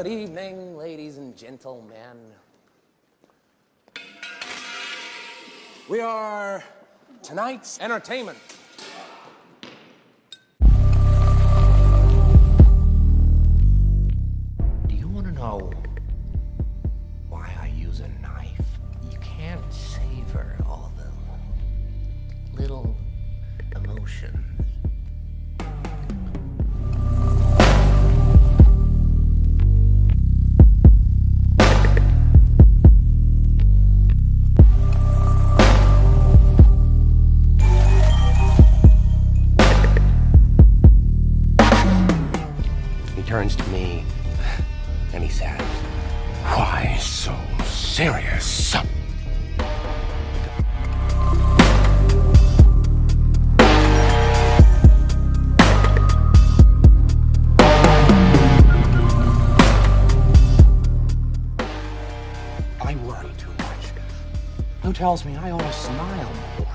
Good evening, ladies and gentlemen. We are tonight's entertainment. Do you want to know why I use a knife? You can't savor all the little emotions. Turns to me and he says, "Why so serious?" I worry too much. Who tells me I ought to smile more?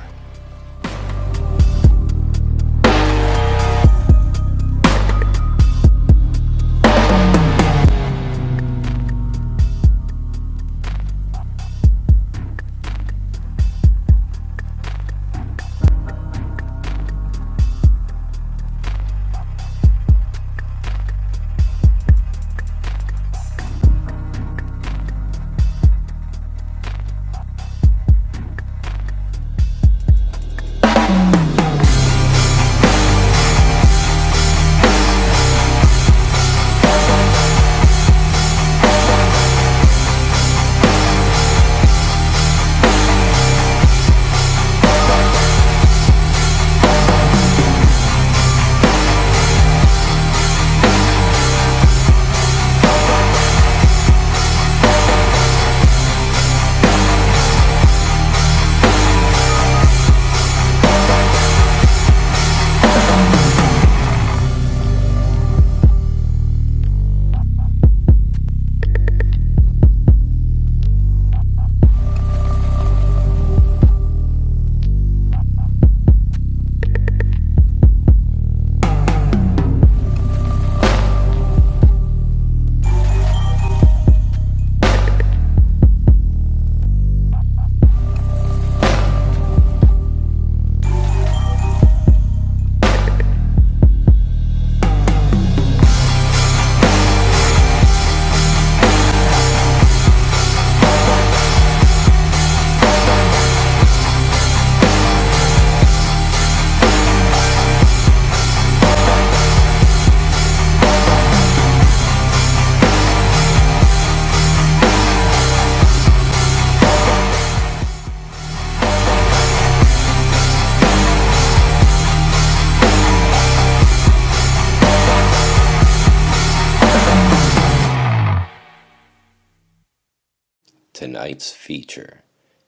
Tonight's feature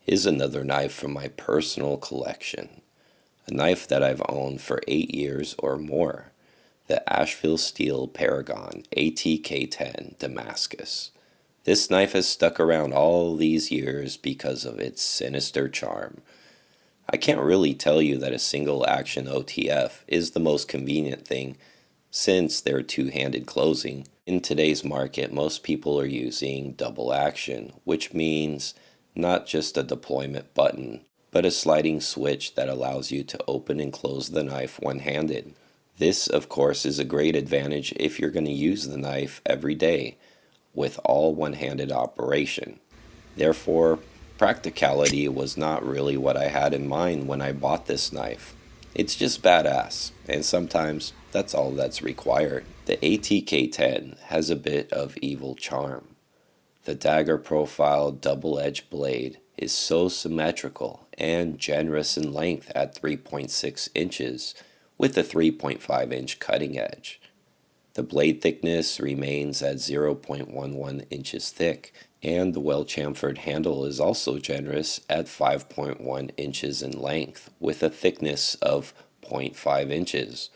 is another knife from my personal collection, a knife that I've owned for 8 years or more, the Asheville Steel Paragon ATK-10 Damascus. This knife has stuck around all these years because of its sinister charm. I can't really tell you that a single Action OTF is the most convenient thing since they're two-handed closing. In today's market, most people are using double action, which means not just a deployment button, but a sliding switch that allows you to open and close the knife one-handed. This, of course, is a great advantage if you're going to use the knife every day with all one-handed operation. Therefore, practicality was not really what I had in mind when I bought this knife. It's just badass, and sometimes that's all that's required. The ATK-10 has a bit of evil charm. The dagger profile double-edged blade is so symmetrical and generous in length at 3.6 inches with a 3.5 inch cutting edge. The blade thickness remains at 0.11 inches thick, and the well-chamfered handle is also generous at 5.1 inches in length with a thickness of 0.5 inches,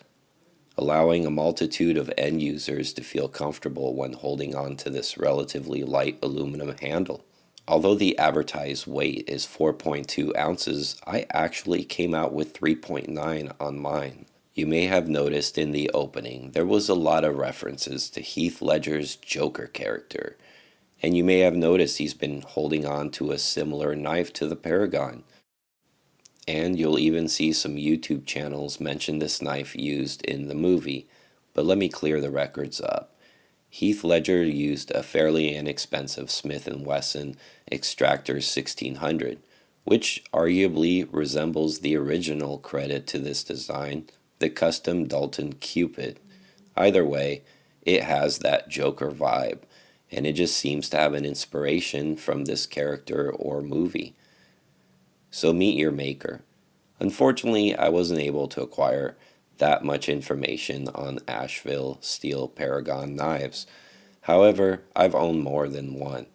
allowing a multitude of end users to feel comfortable when holding on to this relatively light aluminum handle. Although the advertised weight is 4.2 ounces, I actually came out with 3.9 on mine. You may have noticed in the opening there was a lot of references to Heath Ledger's Joker character, and you may have noticed he's been holding on to a similar knife to the Paragon. And you'll even see some YouTube channels mention this knife used in the movie, but let me clear the records up. Heath Ledger used a fairly inexpensive Smith & Wesson Extractor 1600, which arguably resembles the original credit to this design, the custom Dalton Cupid. Either way, it has that Joker vibe, and it just seems to have an inspiration from this character or movie. So meet your maker. Unfortunately, I wasn't able to acquire that much information on Asheville Steel Paragon Knives. However, I've owned more than one.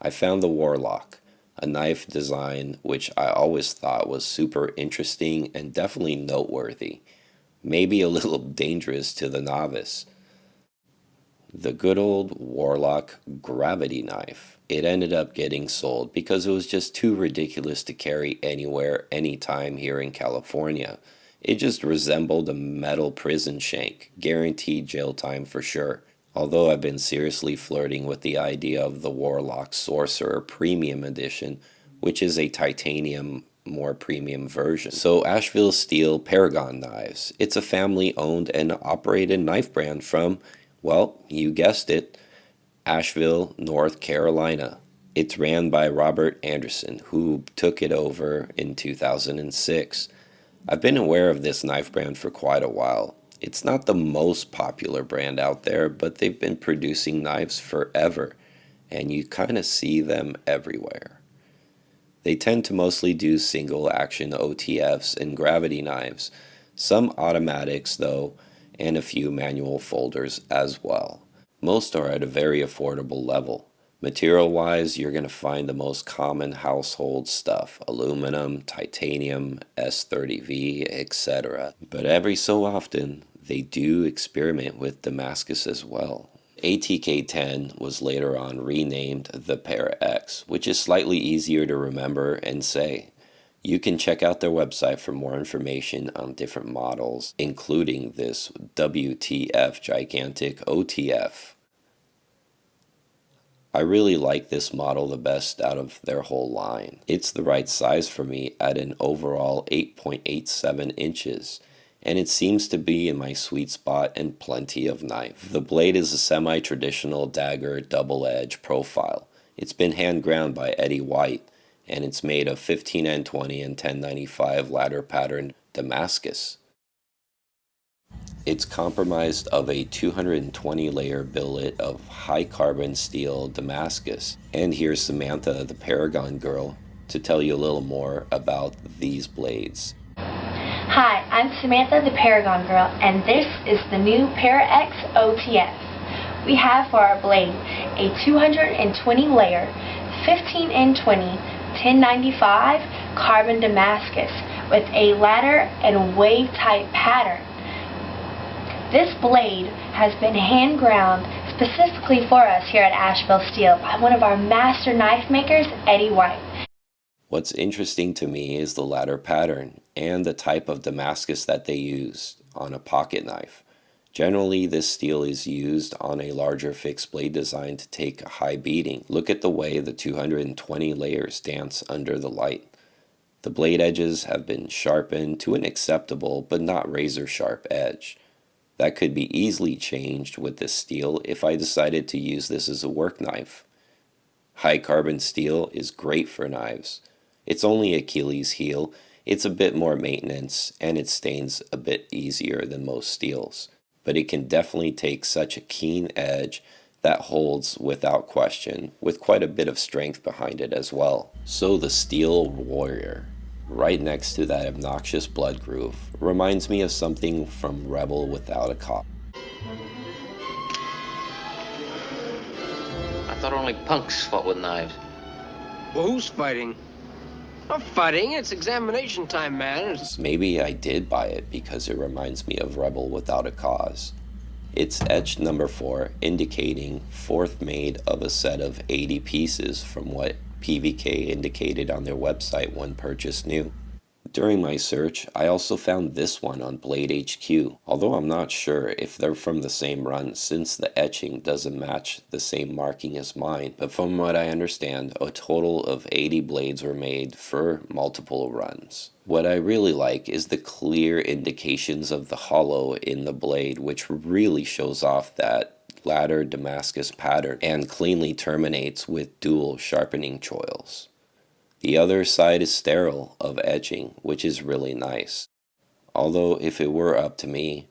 I found the Warlock, a knife design which I always thought was super interesting and definitely noteworthy, maybe a little dangerous to the novice. The good old Warlock gravity knife. It ended up getting sold because it was just too ridiculous to carry anywhere, anytime here in California. It just resembled a metal prison shank, guaranteed jail time for sure. Although I've been seriously flirting with the idea of the Warlock Sorcerer Premium Edition, which is a titanium, more premium version. So Asheville Steel Paragon Knives. It's a family-owned and operated knife brand from, well, you guessed it, Asheville, North Carolina. It's ran by Robert Anderson, who took it over in 2006. I've been aware of this knife brand for quite a while. It's not the most popular brand out there, but they've been producing knives forever, and you kind of see them everywhere. They tend to mostly do single action OTFs and gravity knives, some automatics though, and a few manual folders as well. Most are at a very affordable level. Material-wise, you're going to find the most common household stuff, aluminum, titanium, S30V, etc. But every so often, they do experiment with Damascus as well. ATK-10 was later on renamed the Para-X, which is slightly easier to remember and say. You can check out their website for more information on different models, including this WTF gigantic OTF. I really like this model the best out of their whole line. It's the right size for me at an overall 8.87 inches, and it seems to be in my sweet spot and plenty of knife. The blade is a semi-traditional dagger double-edge profile. It's been hand ground by Eddie White, and it's made of 15N20 and 1095 ladder pattern Damascus. It's comprised of a 220 layer billet of high carbon steel Damascus. And here's Samantha, the Paragon girl, to tell you a little more about these blades. Hi, I'm Samantha, the Paragon girl, and this is the new Para-X OTF. We have for our blade a 220 layer, 15N20, 1095 carbon Damascus with a ladder and wave type pattern. This blade has been hand ground specifically for us here at Asheville Steel by one of our master knife makers, Eddie White. What's interesting to me is the ladder pattern and the type of Damascus that they use on a pocket knife. Generally, this steel is used on a larger fixed blade design to take a high beating. Look at the way the 220 layers dance under the light. The blade edges have been sharpened to an acceptable but not razor sharp edge. That could be easily changed with this steel if I decided to use this as a work knife. High carbon steel is great for knives. It's only Achilles heel, it's a bit more maintenance, and it stains a bit easier than most steels. But it can definitely take such a keen edge that holds without question, with quite a bit of strength behind it as well. So the Steel Warrior, right next to that obnoxious blood groove, reminds me of something from Rebel Without a Cause. I thought only punks fought with knives. Well, who's fighting? I'm fighting. It's examination time, man. Maybe I did buy it because it reminds me of Rebel Without a Cause. It's etched number 4, indicating fourth made of a set of 80 pieces from what PVK indicated on their website when purchased new. During my search, I also found this one on Blade HQ, although I'm not sure if they're from the same run since the etching doesn't match the same marking as mine, but from what I understand, a total of 80 blades were made for multiple runs. What I really like is the clear indications of the hollow in the blade, which really shows off that ladder Damascus pattern and cleanly terminates with dual sharpening choils. The other side is sterile of etching, which is really nice. Although if it were up to me,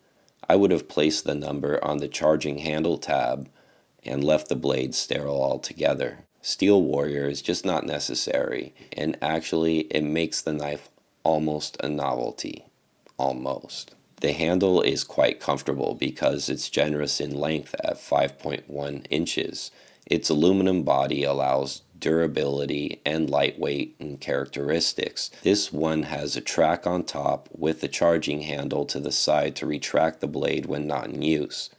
I would have placed the number on the charging handle tab and left the blade sterile altogether. Steel Warrior is just not necessary, and actually it makes the knife almost a novelty. Almost. The handle is quite comfortable because it's generous in length at 5.1 inches. Its aluminum body allows durability and lightweight and characteristics. This one has a track on top with the charging handle to the side to retract the blade when not in use.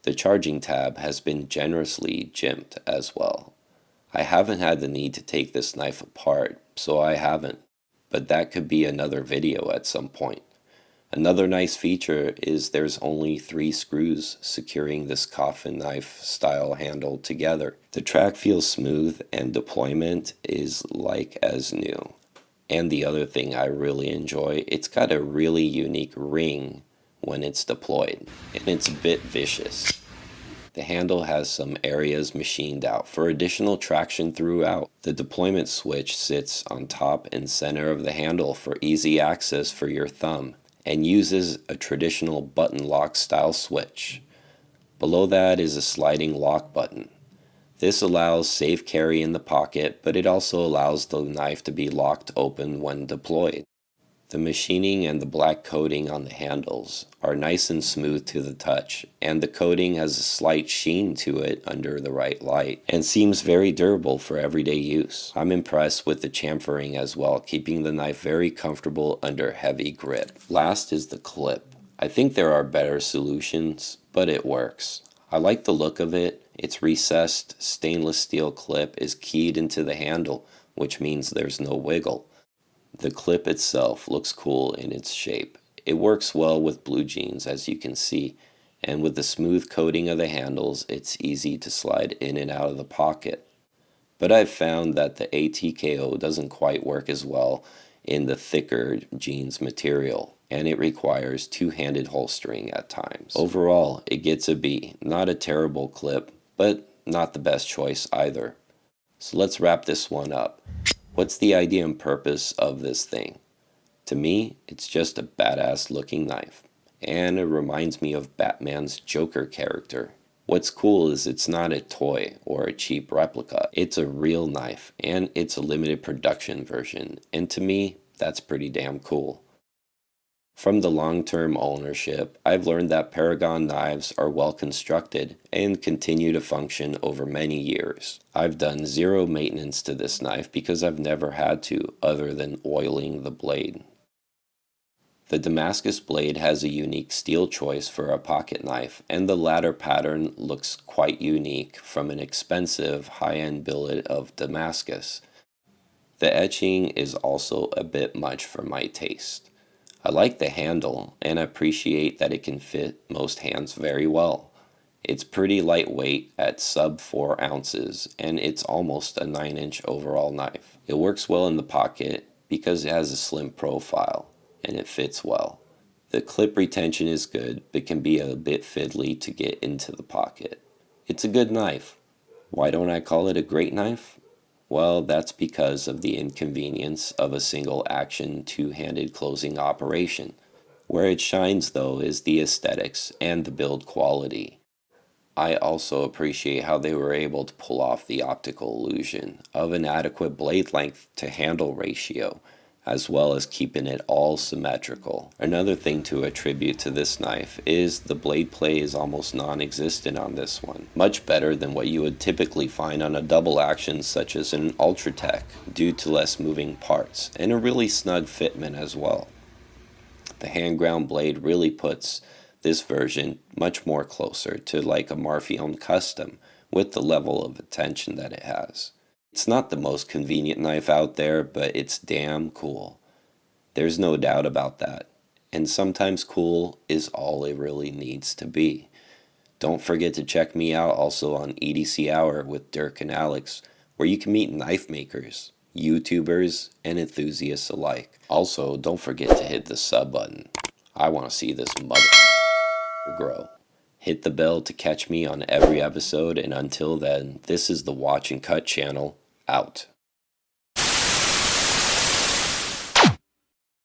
The charging tab has been generously jimped as well. I haven't had the need to take this knife apart, so I haven't, but that could be another video at some point. Another nice feature is there's only 3 screws securing this coffin knife style handle together. The track feels smooth and deployment is like as new. And the other thing I really enjoy, it's got a really unique ring when it's deployed, and it's a bit vicious. The handle has some areas machined out for additional traction throughout. The deployment switch sits on top and center of the handle for easy access for your thumb, and uses a traditional button lock style switch. Below that is a sliding lock button. This allows safe carry in the pocket, but it also allows the knife to be locked open when deployed. The machining and the black coating on the handles are nice and smooth to the touch, and the coating has a slight sheen to it under the right light, and seems very durable for everyday use. I'm impressed with the chamfering as well, keeping the knife very comfortable under heavy grip. Last is the clip. I think there are better solutions, but it works. I like the look of it. Its recessed stainless steel clip is keyed into the handle, which means there's no wiggle. The clip itself looks cool in its shape. It works well with blue jeans, as you can see, and with the smooth coating of the handles, it's easy to slide in and out of the pocket. But I've found that the ATKO doesn't quite work as well in the thicker jeans material, and it requires two-handed holstering at times. Overall, it gets a B. Not a terrible clip, but not the best choice either. So let's wrap this one up. What's the idea and purpose of this thing? To me, it's just a badass looking knife, and it reminds me of Batman's Joker character. What's cool is it's not a toy or a cheap replica. It's a real knife, and it's a limited production version, and to me, that's pretty damn cool. From the long-term ownership, I've learned that Paragon knives are well constructed and continue to function over many years. I've done zero maintenance to this knife because I've never had to, other than oiling the blade. The Damascus blade has a unique steel choice for a pocket knife, and the ladder pattern looks quite unique from an expensive high-end billet of Damascus. The etching is also a bit much for my taste. I like the handle and appreciate that it can fit most hands very well. It's pretty lightweight at sub 4 ounces, and it's almost a 9-inch overall knife. It works well in the pocket because it has a slim profile, and it fits well. The clip retention is good, but can be a bit fiddly to get into the pocket. It's a good knife. Why don't I call it a great knife? Well, that's because of the inconvenience of a single action two-handed closing operation. Where it shines, though, is the aesthetics and the build quality. I also appreciate how they were able to pull off the optical illusion of an adequate blade length to handle ratio, as well as keeping it all symmetrical. Another thing to attribute to this knife is the blade play is almost non-existent on this one. Much better than what you would typically find on a double action such as an Ultratech, due to less moving parts, and a really snug fitment as well. The hand ground blade really puts this version much more closer to like a Marfion Custom with the level of attention that it has. It's not the most convenient knife out there, but it's damn cool. There's no doubt about that. And sometimes cool is all it really needs to be. Don't forget to check me out also on EDC Hour with Dirk and Alex, where you can meet knife makers, YouTubers, and enthusiasts alike. Also, don't forget to hit the sub button. I want to see this mother grow. Hit the bell to catch me on every episode, and until then, this is the Watch and Cut channel, out.